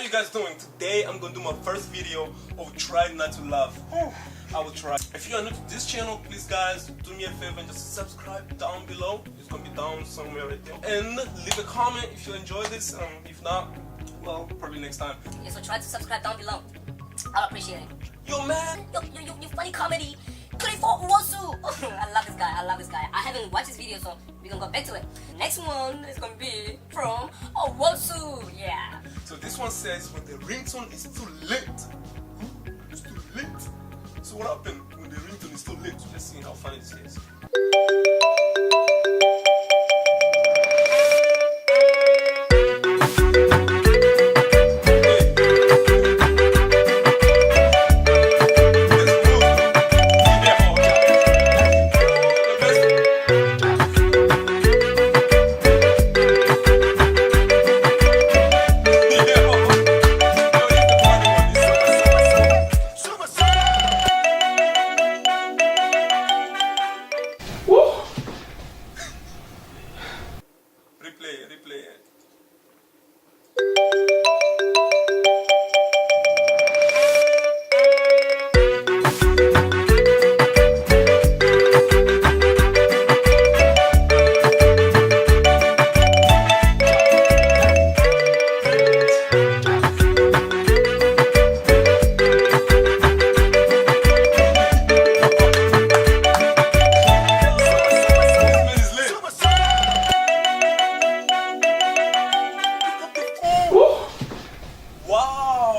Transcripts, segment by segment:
you guys doing? Today I'm gonna do my first video of Try Not to Laugh. I will try. If you are new to this channel, please guys do me a favor and just subscribe down below. It's gonna be down somewhere right there. And leave a comment if you enjoy this. If not, well, probably next time. Yeah, so try to subscribe down below. I'll appreciate it. Yo man! Yo, funny comedy. Clifford Wosu. I love this guy. I love this guy. I haven't watched his video, so we're gonna go back to it. Next one is gonna be from Wosu. Yeah. So this one says when the ringtone is too late. It's too late. So what happened when the ringtone is too late? Let's see how funny this is. Replay it.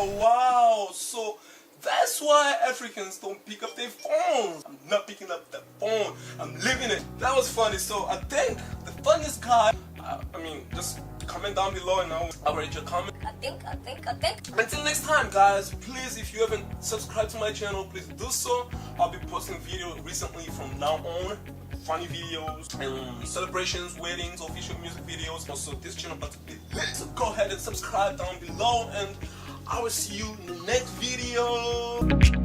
Wow, so that's why Africans don't pick up their phones. I'm not picking up the phone, I'm leaving it. That was funny. So I think the funniest guy, just comment down below and I'll read your comment. I think. Until next time guys, please, if you haven't subscribed to my channel, please do so. I'll be posting videos recently from now on. Funny videos and celebrations, weddings, official music videos. Also this channel about to be lit, so go ahead and subscribe down below and I will see you in the next video.